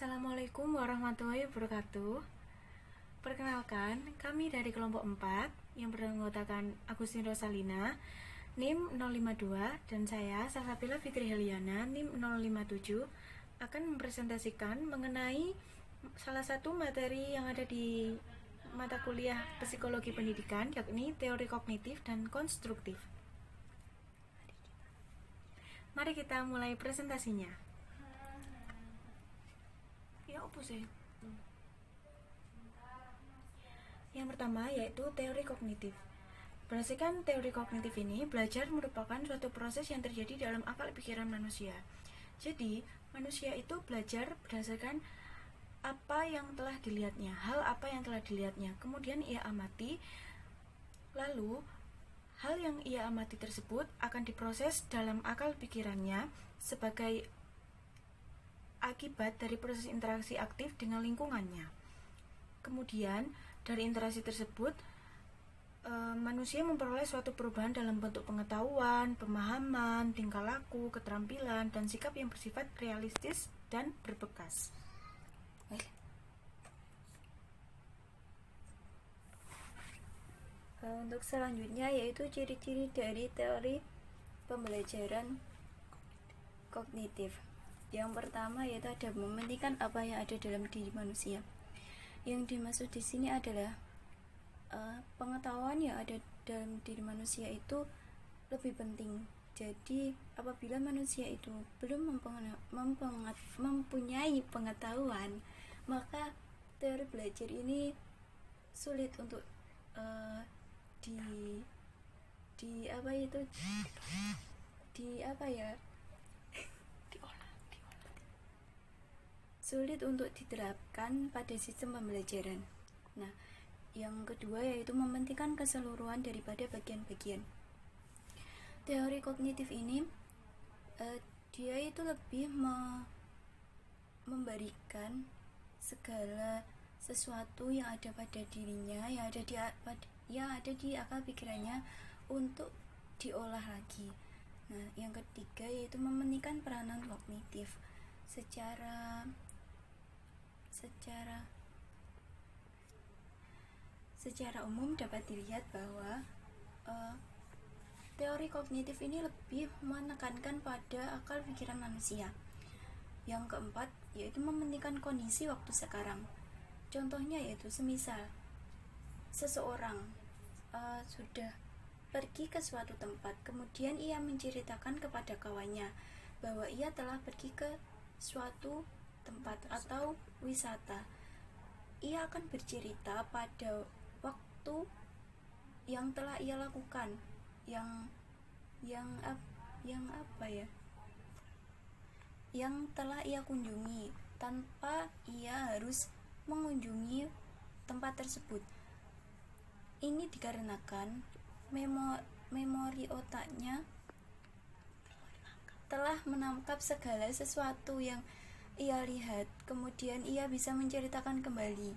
Assalamualaikum warahmatullahi wabarakatuh. Perkenalkan, kami dari kelompok 4 yang beranggotakan Agustin Rosalina, NIM 052, dan saya, Salsabila Fitri Heliana, NIM 057, akan mempresentasikan mengenai salah satu materi yang ada di mata kuliah Psikologi Pendidikan, yakni teori kognitif dan konstruktif. Mari kita mulai presentasinya. Ya, apa sih? Yang pertama yaitu teori kognitif. Berdasarkan teori kognitif ini, belajar merupakan suatu proses yang terjadi dalam akal pikiran manusia. Jadi, manusia itu belajar berdasarkan apa yang telah dilihatnya, hal apa yang telah dilihatnya. Kemudian ia amati, lalu hal yang ia amati tersebut akan diproses dalam akal pikirannya sebagai akibat dari proses interaksi aktif dengan lingkungannya. Kemudian dari interaksi tersebut manusia memperoleh suatu perubahan dalam bentuk pengetahuan, pemahaman, tingkah laku, keterampilan, dan sikap yang bersifat realistis dan berbekas. Untuk selanjutnya yaitu ciri-ciri dari teori pembelajaran kognitif. Yang pertama yaitu ada mementingkan apa yang ada dalam diri manusia. Yang dimaksud di sini adalah pengetahuan yang ada dalam diri manusia itu lebih penting. Jadi apabila manusia itu belum mempunyai pengetahuan, maka teori belajar ini sulit untuk sulit untuk diterapkan pada sistem pembelajaran. Nah, yang kedua yaitu mementingkan keseluruhan daripada bagian-bagian. Teori kognitif ini dia itu lebih memberikan segala sesuatu yang ada pada dirinya, yang ada di akal pikirannya untuk diolah lagi. Nah, yang ketiga yaitu mementingkan peranan kognitif. Secara umum dapat dilihat bahwa teori kognitif ini lebih menekankan pada akal pikiran manusia. Yang keempat yaitu mementingkan kondisi waktu sekarang. Contohnya yaitu semisal seseorang sudah pergi ke suatu tempat, kemudian ia menceritakan kepada kawannya bahwa ia telah pergi ke suatu tempat atau wisata. Ia akan bercerita pada waktu yang telah ia lakukan, yang telah ia kunjungi, tanpa ia harus mengunjungi tempat tersebut. Ini dikarenakan memori otaknya telah menangkap segala sesuatu yang ia lihat, kemudian ia bisa menceritakan kembali.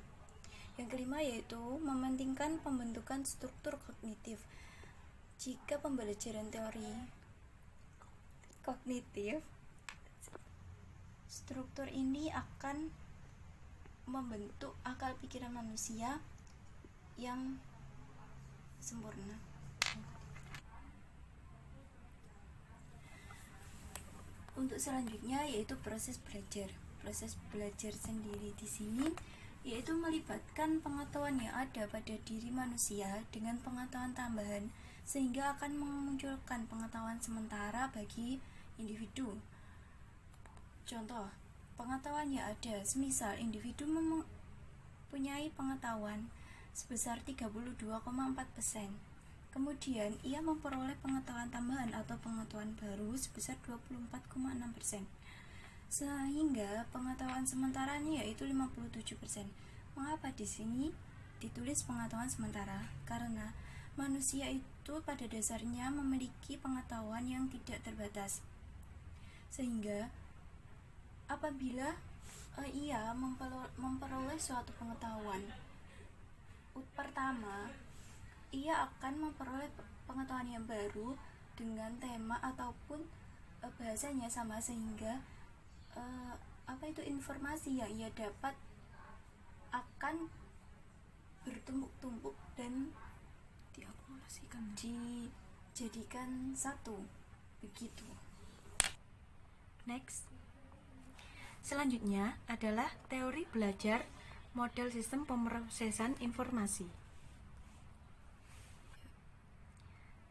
Yang kelima yaitu mementingkan pembentukan struktur kognitif. Jika pembelajaran teori kognitif, struktur ini akan membentuk akal pikiran manusia yang sempurna. Untuk selanjutnya yaitu proses belajar. Proses belajar sendiri di sini yaitu melibatkan pengetahuan yang ada pada diri manusia dengan pengetahuan tambahan sehingga akan memunculkan pengetahuan sementara bagi individu. Contoh, pengetahuan yang ada semisal individu mempunyai pengetahuan sebesar 32,4%. Kemudian ia memperoleh pengetahuan tambahan atau pengetahuan baru sebesar 24,6%. Sehingga pengetahuan sementaranya yaitu 57%. Mengapa di sini ditulis pengetahuan sementara? Karena manusia itu pada dasarnya memiliki pengetahuan yang tidak terbatas. Sehingga apabila ia memperoleh suatu pengetahuan, pertama ia akan memperoleh pengetahuan yang baru dengan tema ataupun bahasanya sama, sehingga apa itu informasi yang ia dapat akan bertumpuk-tumpuk dan diakumulasikan. dijadikan satu, begitu. Next. Selanjutnya adalah teori belajar model sistem pemrosesan informasi.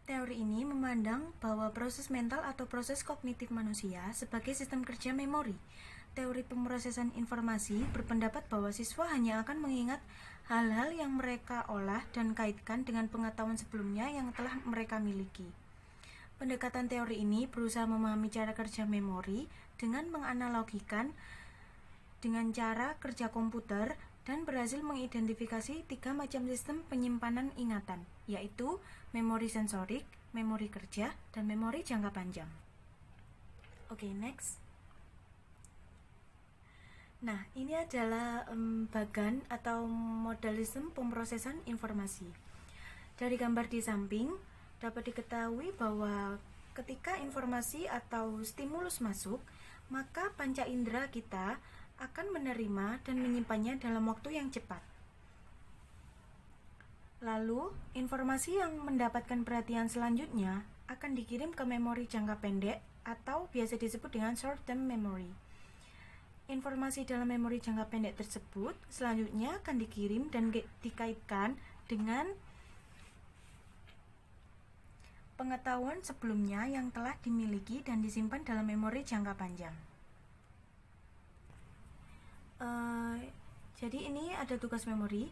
Teori ini memandang bahwa proses mental atau proses kognitif manusia sebagai sistem kerja memori. Teori pemrosesan informasi berpendapat bahwa siswa hanya akan mengingat hal-hal yang mereka olah dan kaitkan dengan pengetahuan sebelumnya yang telah mereka miliki. Pendekatan teori ini berusaha memahami cara kerja memori dengan menganalogikan dengan cara kerja komputer dan berhasil mengidentifikasi 3 macam sistem penyimpanan ingatan, yaitu memori sensorik, memori kerja, dan memori jangka panjang. Oke, next. Nah, ini adalah bagan atau model sistem pemrosesan informasi. Dari gambar di samping, dapat diketahui bahwa ketika informasi atau stimulus masuk, maka panca indera kita akan menerima dan menyimpannya dalam waktu yang cepat. Lalu, informasi yang mendapatkan perhatian selanjutnya akan dikirim ke memori jangka pendek atau biasa disebut dengan short term memory. Informasi dalam memori jangka pendek tersebut selanjutnya akan dikirim dan dikaitkan dengan pengetahuan sebelumnya yang telah dimiliki dan disimpan dalam memori jangka panjang. Jadi ini ada tugas memori.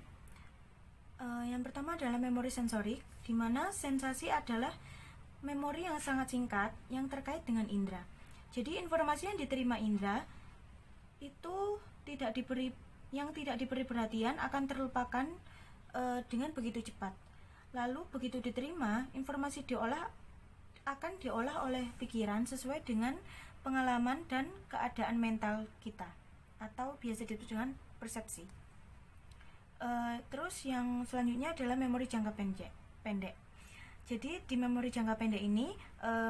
Yang pertama adalah memori sensorik, di mana sensasi adalah memori yang sangat singkat yang terkait dengan indera. Jadi informasi yang diterima indera itu tidak diberi perhatian akan terlupakan dengan begitu cepat. Lalu begitu diterima, informasi akan diolah oleh pikiran sesuai dengan pengalaman dan keadaan mental kita, atau biasa disebut dengan persepsi. Terus yang selanjutnya adalah memori jangka pendek. Jadi di memori jangka pendek ini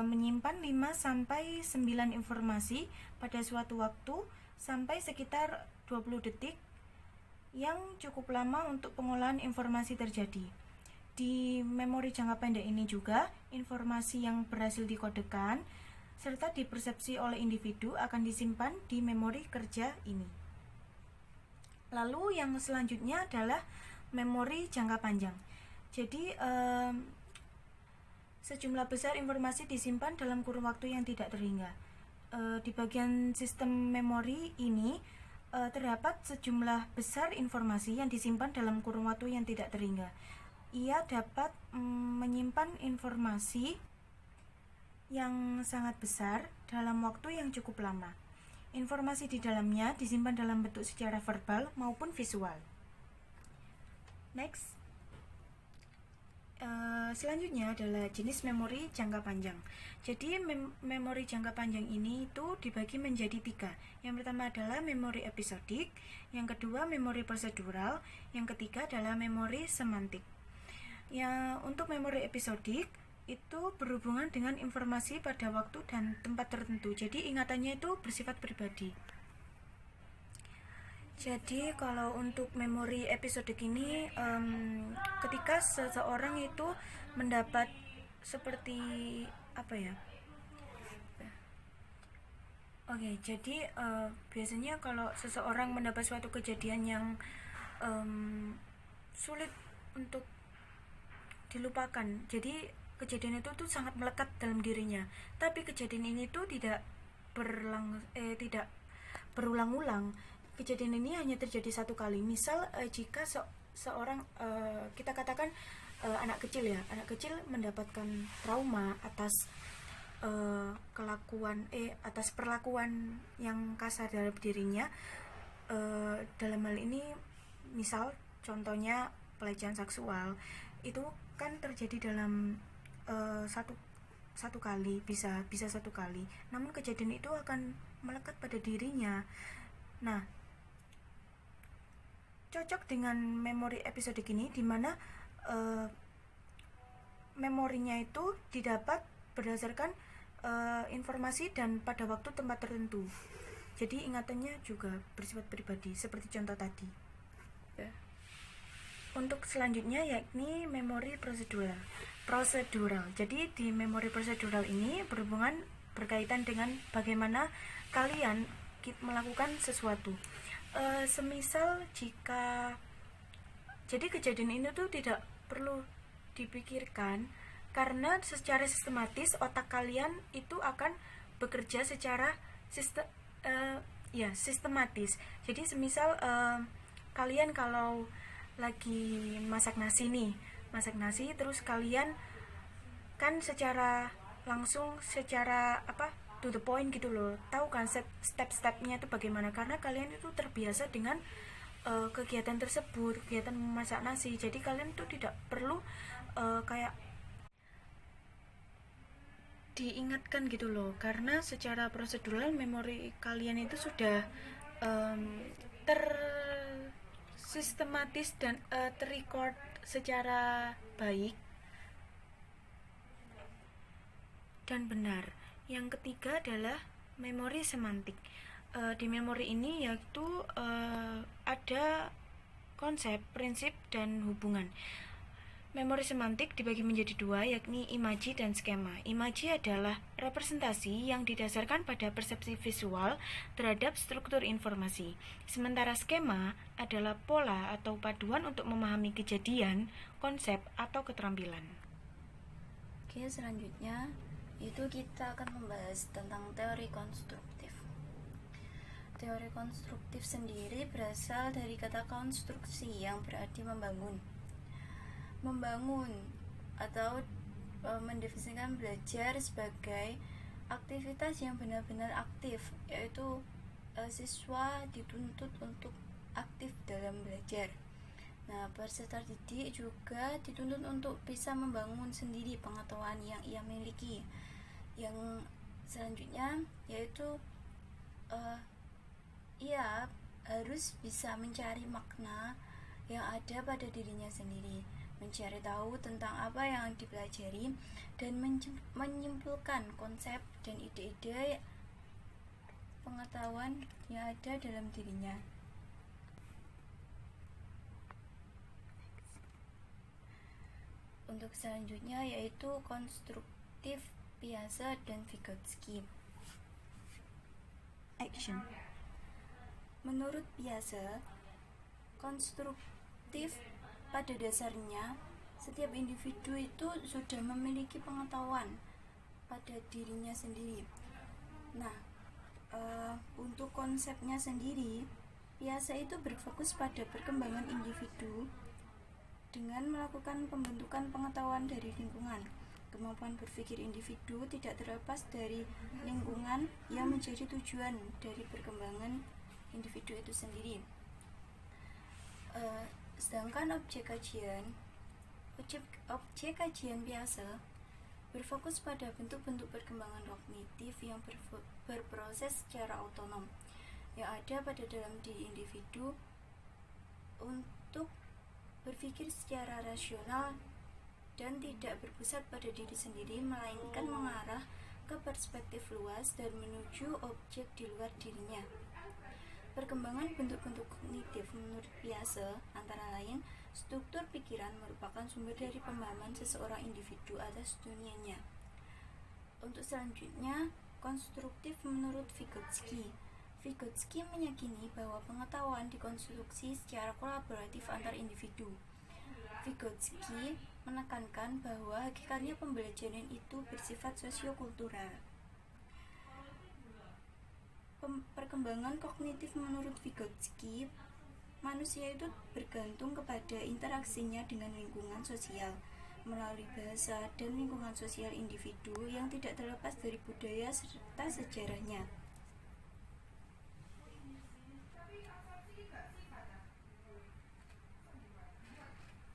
menyimpan 5-9 informasi pada suatu waktu sampai sekitar 20 detik yang cukup lama untuk pengolahan informasi terjadi. Di memori jangka pendek ini juga informasi yang berhasil dikodekan serta dipersepsi oleh individu akan disimpan di memori kerja ini. Lalu yang selanjutnya adalah memori jangka panjang. Jadi sejumlah besar informasi disimpan dalam kurun waktu yang tidak terhingga. Di bagian sistem memori ini terdapat sejumlah besar informasi yang disimpan dalam kurun waktu yang tidak terhingga. Ia dapat menyimpan informasi yang sangat besar dalam waktu yang cukup lama. Informasi di dalamnya disimpan dalam bentuk secara verbal maupun visual. Next. Selanjutnya adalah jenis memori jangka panjang. Jadi memori jangka panjang ini itu dibagi menjadi 3. Yang pertama adalah memori episodik, yang kedua memori prosedural, yang ketiga adalah memori semantik. Ya, untuk memori episodik itu berhubungan dengan informasi pada waktu dan tempat tertentu. Jadi ingatannya itu bersifat pribadi. Jadi kalau untuk memori episodik ini ketika seseorang itu mendapat seperti apa ya? Oke, jadi biasanya kalau seseorang mendapat suatu kejadian yang sulit untuk dilupakan, jadi kejadian itu tuh sangat melekat dalam dirinya. Tapi kejadian ini tuh tidak berulang-ulang. Kejadian ini hanya terjadi satu kali. Misal jika seorang kita katakan anak kecil mendapatkan trauma atas atas perlakuan yang kasar terhadap dirinya, dalam hal ini misal contohnya pelecehan seksual, itu kan terjadi dalam satu kali, bisa satu kali, namun kejadian itu akan melekat pada dirinya. Nah, cocok dengan memori episodik ini, di mana memorinya itu didapat berdasarkan informasi dan pada waktu tempat tertentu. Jadi ingatannya juga bersifat pribadi seperti contoh tadi. Ya. Untuk selanjutnya yakni memori prosedural. Jadi di memori prosedural ini berkaitan dengan bagaimana kalian melakukan sesuatu. Semisal jika jadi kejadian ini tuh tidak perlu dipikirkan karena secara sistematis otak kalian itu akan bekerja secara sistematis. Jadi semisal kalian kalau lagi masak nasi terus kalian kan secara to the point gitu loh, tahu kan step-stepnya itu bagaimana, karena kalian itu terbiasa dengan kegiatan tersebut, kegiatan memasak nasi. Jadi kalian tuh tidak perlu kayak diingatkan gitu loh, karena secara prosedural memori kalian itu sudah tersistematis dan terrecord secara baik dan benar. Yang ketiga adalah memori semantik. Di memori ini yaitu ada konsep, prinsip, dan hubungan. Memori semantik dibagi menjadi dua, yakni imaji dan skema. Imaji adalah representasi yang didasarkan pada persepsi visual terhadap struktur informasi. Sementara skema adalah pola atau paduan untuk memahami kejadian, konsep, atau keterampilan. Oke, selanjutnya itu kita akan membahas tentang teori konstruktif. Teori konstruktif sendiri berasal dari kata konstruksi yang berarti membangun atau mendefinisikan belajar sebagai aktivitas yang benar-benar aktif, yaitu siswa dituntut untuk aktif dalam belajar. Nah, peserta didik juga dituntut untuk bisa membangun sendiri pengetahuan yang ia miliki. Yang selanjutnya yaitu ia harus bisa mencari makna yang ada pada dirinya sendiri, mencari tahu tentang apa yang dipelajari, dan menyimpulkan konsep dan ide-ide pengetahuan yang ada dalam dirinya. Untuk selanjutnya yaitu konstruktif Piaget dan Vygotsky. Action. Menurut Piaget, konstruktif pada dasarnya setiap individu itu sudah memiliki pengetahuan pada dirinya sendiri. Nah, untuk konsepnya sendiri, Piaget itu berfokus pada perkembangan individu dengan melakukan pembentukan pengetahuan dari lingkungan. Kemampuan berpikir individu tidak terlepas dari lingkungan yang menjadi tujuan dari perkembangan individu itu sendiri. Sedangkan objek kajian Piaget berfokus pada bentuk-bentuk perkembangan kognitif yang berproses secara otonom yang ada pada dalam diri individu untuk berpikir secara rasional dan tidak berpusat pada diri sendiri, melainkan mengarah ke perspektif luas dan menuju objek di luar dirinya. Perkembangan bentuk-bentuk kognitif menurut Piaget antara lain struktur pikiran merupakan sumber dari pemahaman seseorang individu atas dunianya. Untuk selanjutnya, konstruktif menurut Vygotsky. Vygotsky meyakini bahwa pengetahuan dikonstruksi secara kolaboratif antar individu. Vygotsky menekankan bahwa hakikatnya pembelajaran itu bersifat sosiokultural. Perkembangan kognitif menurut Vygotsky, manusia itu bergantung kepada interaksinya dengan lingkungan sosial melalui bahasa dan lingkungan sosial individu yang tidak terlepas dari budaya serta sejarahnya.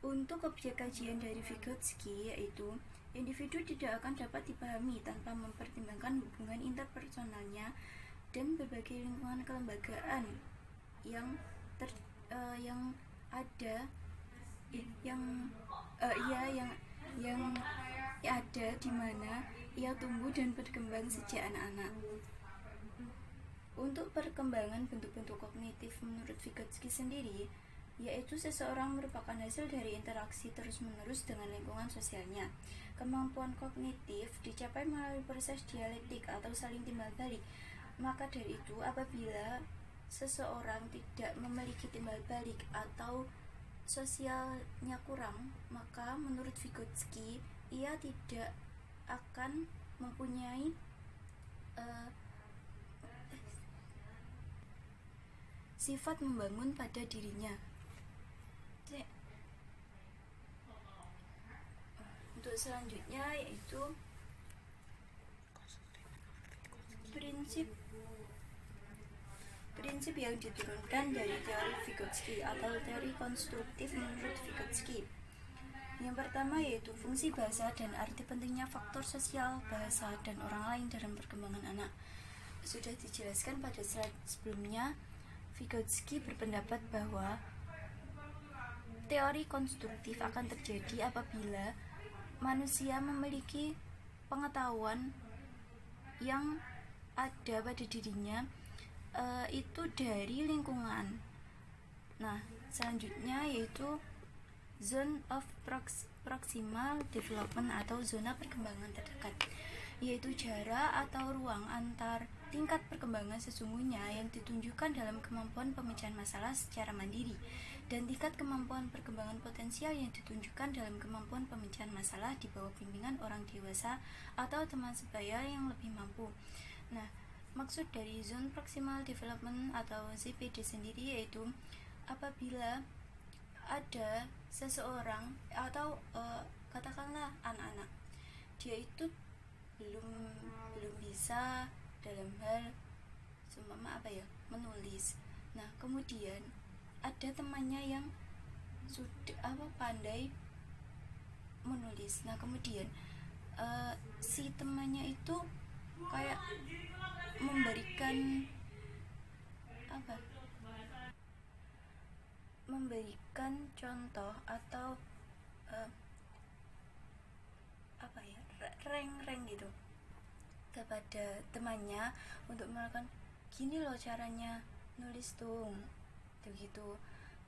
Untuk objek kajian dari Vygotsky yaitu individu tidak akan dapat dipahami tanpa mempertimbangkan hubungan interpersonalnya dan berbagai lingkungan kelembagaan yang ada di mana ia tumbuh dan berkembang sejak anak-anak. Untuk perkembangan bentuk-bentuk kognitif menurut Vygotsky sendiri, yaitu seseorang merupakan hasil dari interaksi terus-menerus dengan lingkungan sosialnya. Kemampuan kognitif dicapai melalui proses dialektik atau saling timbal balik. Maka dari itu, apabila seseorang tidak memiliki timbal balik atau sosialnya kurang, maka menurut Vygotsky ia tidak akan mempunyai sifat membangun pada dirinya. Untuk selanjutnya yaitu prinsip yang diturunkan dari teori Vygotsky atau teori konstruktif menurut Vygotsky. Yang pertama yaitu fungsi bahasa dan arti pentingnya faktor sosial bahasa dan orang lain dalam perkembangan anak. Sudah dijelaskan pada slide sebelumnya, Vygotsky berpendapat bahwa teori konstruktif akan terjadi apabila manusia memiliki pengetahuan yang ada pada dirinya itu dari lingkungan. Nah, selanjutnya yaitu zone of proximal development atau zona perkembangan terdekat, yaitu jarak atau ruang antar tingkat perkembangan sesungguhnya yang ditunjukkan dalam kemampuan pemecahan masalah secara mandiri dan tingkat kemampuan perkembangan potensial yang ditunjukkan dalam kemampuan pemecahan masalah di bawah bimbingan orang dewasa atau teman sebaya yang lebih mampu. Nah, maksud dari zone proximal development atau ZPD sendiri yaitu apabila ada seseorang atau katakanlah anak-anak, dia itu belum bisa dalam hal menulis. Nah, kemudian ada temannya yang sudah pandai menulis. Nah, kemudian si temannya itu kayak memberikan contoh atau rank gitu kepada temannya untuk melakukan gini loh caranya nulis tuh gitu.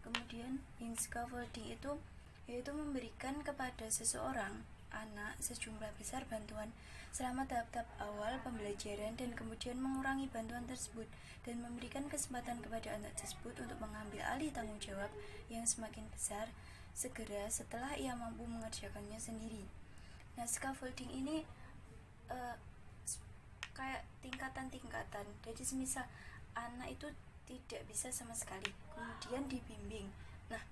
Kemudian yang scaffolding itu yaitu memberikan kepada seseorang anak sejumlah besar bantuan selama tahap-tahap awal pembelajaran dan kemudian mengurangi bantuan tersebut dan memberikan kesempatan kepada anak tersebut untuk mengambil alih tanggung jawab yang semakin besar segera setelah ia mampu mengerjakannya sendiri. Nah, scaffolding ini kayak tingkatan-tingkatan. Jadi semisal anak itu tidak bisa sama sekali, kemudian dibimbing. Nah,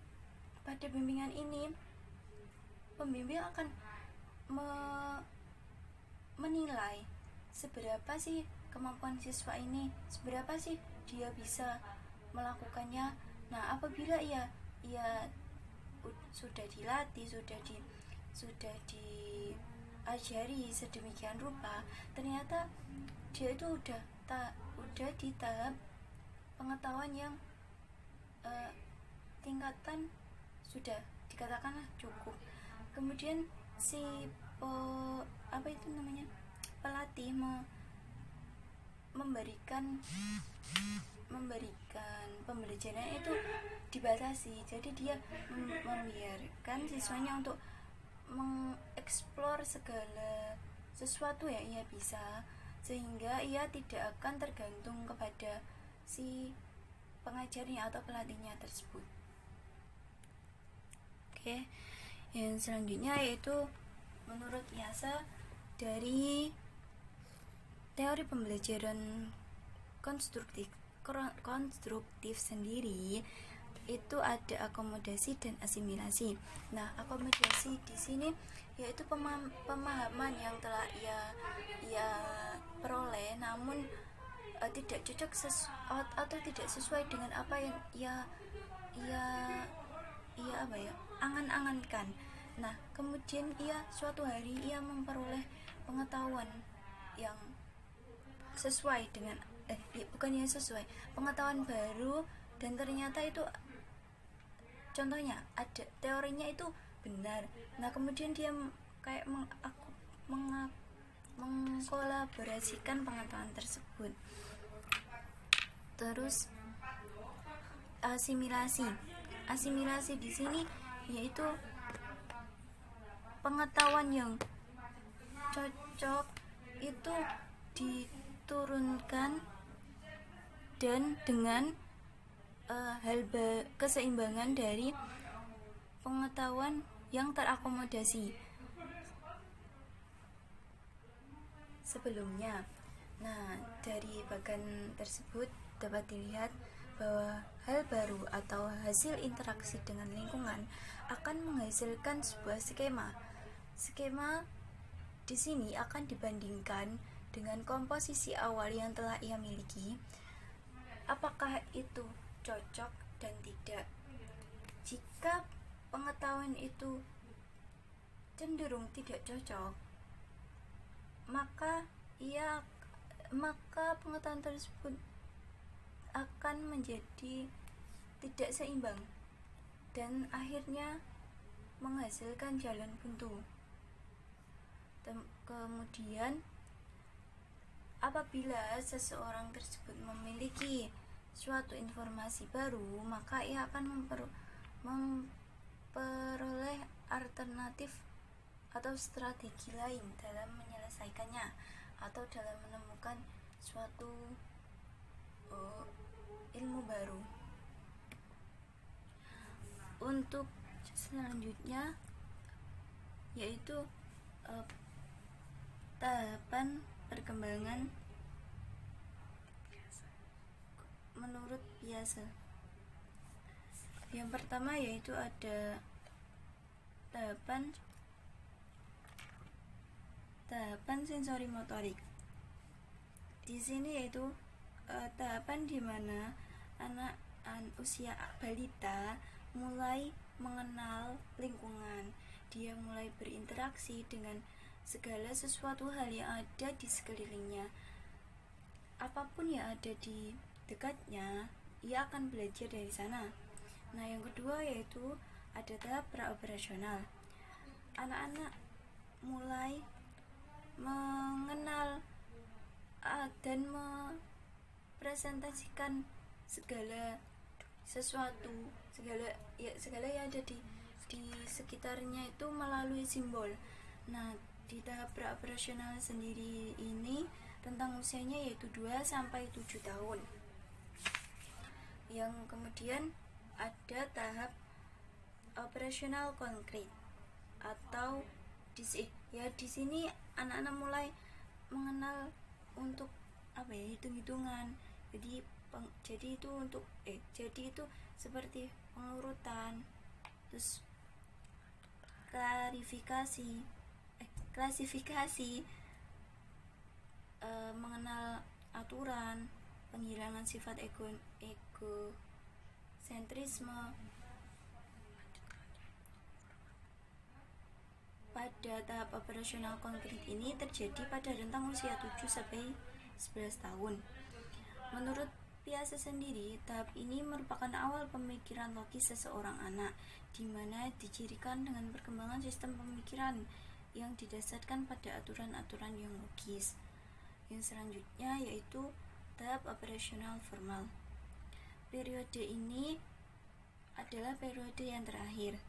pada bimbingan ini pembimbing akan menilai seberapa sih kemampuan siswa ini, seberapa sih dia bisa melakukannya. Nah, apabila ia sudah dilatih, sudah diajari sedemikian rupa, ternyata dia itu udah di tahap pengetahuan yang tingkatan sudah dikatakanlah cukup. Kemudian si pelatih memberikan pembelajaran itu dibatasi. Jadi dia membiarkan siswanya untuk mengeksplor segala sesuatu yang ia bisa, sehingga ia tidak akan tergantung kepada si pengajarnya atau pelatihnya tersebut. Oke, yang selanjutnya yaitu menurut Piaget dari teori pembelajaran konstruktif sendiri itu ada akomodasi dan asimilasi. Nah, akomodasi di sini yaitu pemahaman yang telah ia peroleh namun tidak cocok atau tidak sesuai dengan apa yang ia angan-angankan. Nah, kemudian suatu hari ia memperoleh pengetahuan yang sesuai dengan pengetahuan baru, dan ternyata itu contohnya ada teorinya itu benar. Nah, kemudian dia kayak mengkolaborasikan pengetahuan tersebut. Terus asimilasi di sini yaitu pengetahuan yang cocok itu diturunkan dan dengan keseimbangan dari pengetahuan yang terakomodasi sebelumnya. Nah, dari bagian tersebut dapat dilihat bahwa hal baru atau hasil interaksi dengan lingkungan akan menghasilkan sebuah skema. Skema di sini akan dibandingkan dengan komposisi awal yang telah ia miliki. Apakah itu cocok dan tidak? Jika pengetahuan itu cenderung tidak cocok, maka pengetahuan tersebut akan menjadi tidak seimbang dan akhirnya menghasilkan jalan buntu. Kemudian apabila seseorang tersebut memiliki suatu informasi baru, maka ia akan memperoleh alternatif atau strategi lain dalam menyelesaikannya atau dalam menemukan suatu ilmu baru. Untuk selanjutnya yaitu tahapan perkembangan menurut Piaget. Yang pertama yaitu ada tahapan sensori motorik. Di sini yaitu tahapan di mana anak usia balita mulai mengenal lingkungan. Dia mulai berinteraksi dengan segala sesuatu hal yang ada di sekelilingnya. Apapun yang ada di dekatnya, ia akan belajar dari sana. Nah, yang kedua yaitu ada tahap praoperasional. Anak-anak mulai mengenal dan mempresentasikan segala sesuatu, segala yang ada di sekitarnya itu melalui simbol. Nah, di tahap praoperasional sendiri ini rentang usianya yaitu 2-7 tahun. Yang kemudian ada tahap operasional konkret atau di sini anak-anak mulai mengenal untuk hitung-hitungan. Jadi itu seperti pengurutan, terus klasifikasi, mengenal aturan, penghilangan sifat egosentrisme. Pada tahap operasional konkret ini terjadi pada rentang usia 7-11 tahun. Menurut Piaget sendiri, tahap ini merupakan awal pemikiran logis seseorang anak, di mana dicirikan dengan perkembangan sistem pemikiran yang didasarkan pada aturan-aturan yang logis. Yang selanjutnya yaitu tahap operasional formal. Periode ini adalah periode yang terakhir.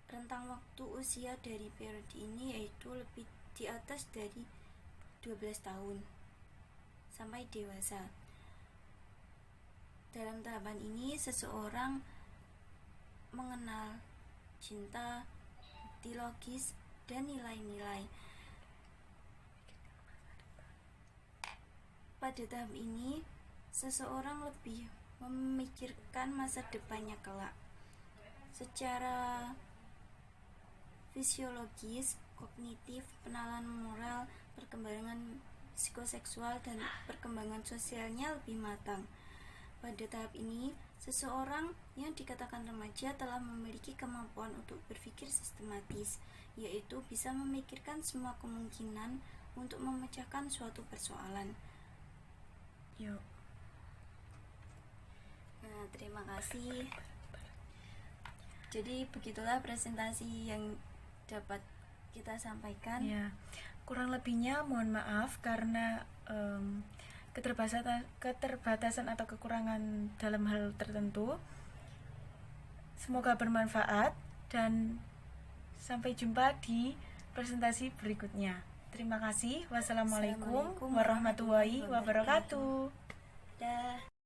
Rentang waktu usia dari periode ini yaitu lebih di atas dari 12 tahun sampai dewasa. Dalam tahapan ini seseorang mengenal cinta, bukti logis, dan nilai-nilai. Pada tahap ini seseorang lebih memikirkan masa depannya kelak. Secara fisiologis, kognitif, penalaran moral, perkembangan psikoseksual, dan perkembangan sosialnya lebih matang. Pada tahap ini, seseorang yang dikatakan remaja telah memiliki kemampuan untuk berpikir sistematis, yaitu bisa memikirkan semua kemungkinan untuk memecahkan suatu persoalan. Yuk. Nah, terima kasih. Jadi begitulah presentasi yang dapat kita sampaikan. Ya, kurang lebihnya mohon maaf karena keterbatasan atau kekurangan dalam hal tertentu. Semoga bermanfaat dan sampai jumpa di presentasi berikutnya. Terima kasih. Wassalamualaikum warahmatullahi wabarakatuh. Dah.